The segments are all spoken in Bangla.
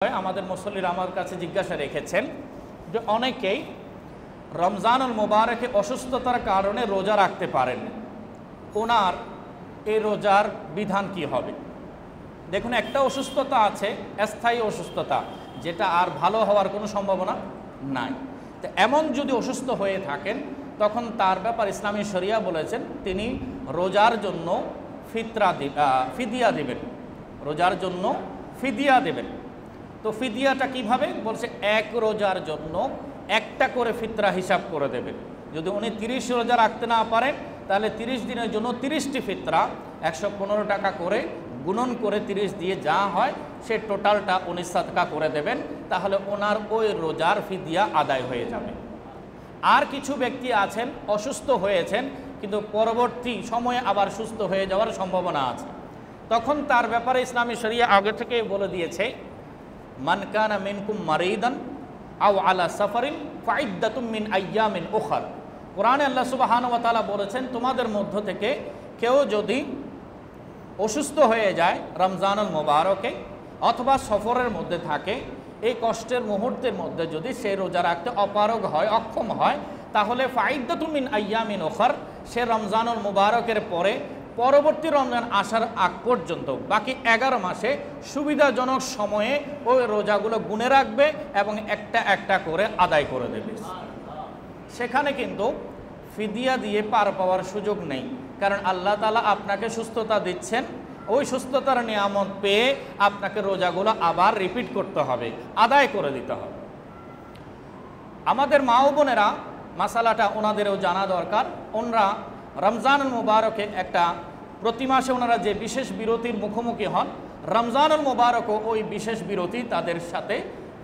আমাদের মুসল্লিরা আমার কাছে জিজ্ঞাসা রেখেছেন যে অনেকেই রমজানুল মুবারকে অসুস্থতার কারণে রোজা রাখতে পারেন, ওনার এই রোজার বিধান কি হবে? দেখুন, একটা অসুস্থতা আছে, স্থায়ী অসুস্থতা, যেটা আর ভালো হওয়ার কোনো সম্ভাবনা নাই। তো এমন যদি অসুস্থ হয়ে থাকেন তখন তার ব্যাপার ইসলামী শরিয়া বলেছেন তিনি রোজার জন্য ফিদিয়া দেবেন, রোজার জন্য ফিদিয়া দেবেন। তো ফিদিয়াটা কিভাবে বলছে? এক রোজার জন্য একটা করে ফিতরা হিসাব করে দেবেন। যদি উনি 30 রোজা রাখতে না পারেন তাহলে 30 দিনের জন্য 30টি ফিতরা 115 টাকা করে গুণন করে 30 দিয়ে যা হয় সে টোটালটা উনি সাদকা করে দেবেন, তাহলে ওনার ওই রোজার ফিদিয়া আদায় হয়ে যাবে। আর কিছু ব্যক্তি আছেন অসুস্থ হয়েছেন কিন্তু পরবর্তী সময়ে আবার সুস্থ হয়ে যাওয়ার সম্ভাবনা আছে, তখন তার ব্যাপারে ইসলামী শরিয়া আগে থেকে বলে দিয়েছে মান কানা মিনকুম মারিদান আও আলা সাফারিন ফাইদ্দাতুম মিন আইয়ামিন উখর। কোরআনে আল্লাহ সুবহানাহু ওয়া তাআলা বলেছেন তোমাদের মধ্য থেকে কেউ যদি অসুস্থ হয়ে যায় রমজানুল মুবারকে অথবা সফরের মধ্যে থাকে, এই কষ্টের মুহূর্তের মধ্যে যদি সে রোজা রাখতে অপারগ হয়, অক্ষম হয়, তাহলে ফাইদ্দাতুম মিন আইয়ামিন উখর, সে রমজানুল মুবারকের পরে পরবর্তী রমজান আসার আগ পর্যন্ত বাকি 11 মাসে সুবিধাজনক সময়ে ওই রোজাগুলো গুনে রাখবে এবং একটা একটা করে আদায় করে দেবে। সেখানে কিন্তু ফিদিয়া দিয়ে পার পাওয়ার সুযোগ নেই, কারণ আল্লাহ তাআলা আপনাকে সুস্থতা দিচ্ছেন, ওই সুস্থতার নিয়ামত পেয়ে আপনাকে রোজাগুলো আবার রিপিট করতে হবে, আদায় করে দিতে হবে। আমাদের মা ও বোনেরা মাসালাটা ওনাদেরও জানা দরকার। ওনারা রমজানুল মুবারকে একটা প্রতি মাসে ওনারা যে বিশেষ বিরতির মুখোমুখি হন, রমজানুল মুবারকও ওই বিশেষ বিরতি তাদের সাথে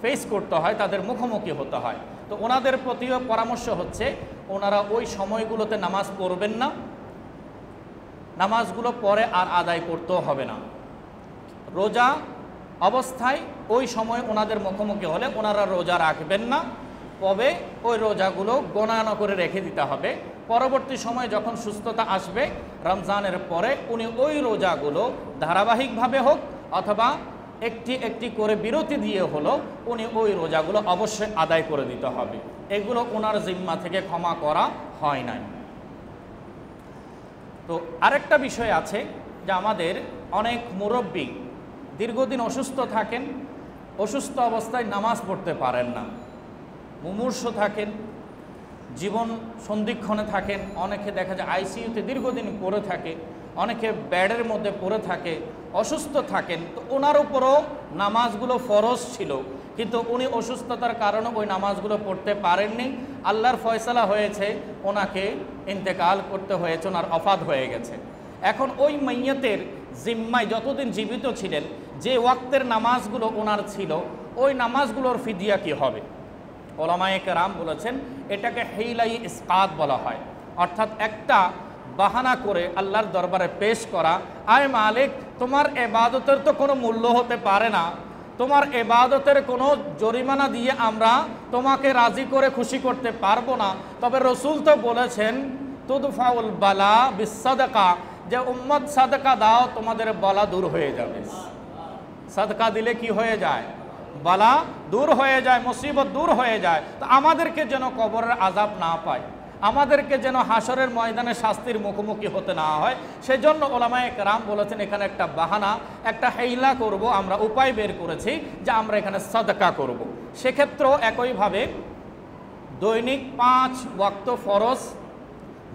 ফেস করতে হয়, তাদের মুখোমুখি হতে হয়। তো ওনাদের প্রতিও পরামর্শ হচ্ছে ওনারা ওই সময়গুলোতে নামাজ পড়বেন না, নামাজগুলো পরে আর আদায় করতেও হবে না। রোজা অবস্থায় ওই সময় ওনাদের মুখোমুখি হলে ওনারা রোজা রাখবেন না, তবে ওই রোজাগুলো গণনা করে রেখে দিতে হবে। পরবর্তী সময় যখন সুস্থতা আসবে রমজানের পরে উনি ওই রোজাগুলো ধারাবাহিকভাবে হোক অথবা একটি একটি করে বিরতি দিয়ে হলো উনি ওই রোজাগুলো অবশ্যই আদায় করে দিতে হবে। এগুলো ওনার জিম্মা থেকে ক্ষমা করা হয় নাই। তো আরেকটা বিষয় আছে যে আমাদের অনেক মুরব্বী দীর্ঘদিন অসুস্থ থাকেন, অসুস্থ অবস্থায় নামাজ পড়তে পারেন না, মুমূর্ষ থাকেন, জীবন সন্ধিক্ষণে থাকেন, অনেকে দেখা যায় আইসিইউতে দীর্ঘদিন পড়ে থাকে, অনেকে বেডের মধ্যে পড়ে থাকে, অসুস্থ থাকেন। তো ওনার উপরও নামাজগুলো ফরজ ছিল, কিন্তু উনি অসুস্থতার কারণে ওই নামাজগুলো পড়তে পারেননি। আল্লাহর ফয়সালা হয়েছে ওনাকে ইন্তেকাল করতে হয়েছে, ওনার ওফাত হয়ে গেছে। এখন ওই মাইয়াতের জিম্মায় যতদিন জীবিত ছিলেন যে ওয়াক্তের নামাজগুলো ওনার ছিল ওই নামাজগুলোর ফিদিয়া কী হবে? ওলামায়ে কেরাম বলেছেন এটাকে হিলাই ইসকাত বলা হয়, অর্থাৎ একটা বাহানা করে আল্লাহর দরবারে পেশ করা, আয় মালিক তোমার এবাদতের তো কোনো মূল্য হতে পারে না, তোমার এবাদতের কোনো জরিমানা দিয়ে আমরা তোমাকে রাজি করে খুশি করতে পারবো না, তবে রসুল তো বলেছেন তুদফাউল বালা বিসাদাকা, যে উম্মত সাদকা দাও তোমাদের বালা দূর হয়ে যাবে। সাদকা দিলে কি হয়ে যায়? বালা দূর হয়ে যায়, মুসিবত দূর হয়ে যায়। তো আমাদেরকে যেন কবরের আযাব না পায়, আমাদেরকে যেন হাসরের ময়দানে শাস্তির মুখোমুখি হতে না হয়, সেজন্য ওলামায়ে কেরাম বলেছেন এখানে একটা বাহানা, একটা হেইলা করব, আমরা উপায় বের করেছি যে আমরা এখানে সাদকা করব। সেক্ষেত্রেও একইভাবে দৈনিক 5 ওয়াক্ত ফরজ,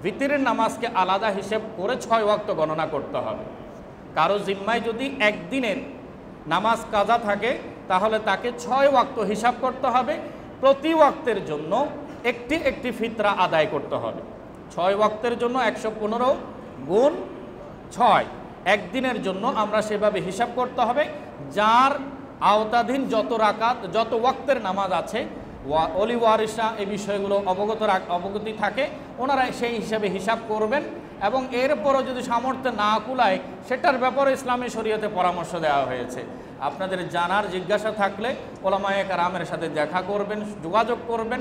ভিতরের নামাজকে আলাদা হিসেব করে 6 ওয়াক্ত গণনা করতে হবে। কারো জিম্মায় যদি একদিনের নামাজ কাজা থাকে তাহলে তাকে 6 ওয়াক্ত হিসাব করতে হবে, প্রতি ওয়াক্তের জন্য একটি একটি ফিতরা আদায় করতে হবে। 6 ওয়াক্তের জন্য 115 গুণ 6, একদিনের জন্য আমরা সেভাবে হিসাব করতে হবে। যার আওতাধীন যত রাকাত যত ওয়াক্তের নামাজ আছে অলি ওয়ারিসা এই বিষয়গুলো অবগতি থাকে, ওনারা সেই হিসাবে হিসাব করবেন এবং এরপরও যদি সামর্থ্য না কুলায় সেটার ব্যাপারে ইসলামী শরীয়তে পরামর্শ দেওয়া হয়েছে। আপনাদের জানার জিজ্ঞাসা থাকলে ওলামায়ে কেরামের সাথে দেখা করবেন, যোগাযোগ করবেন।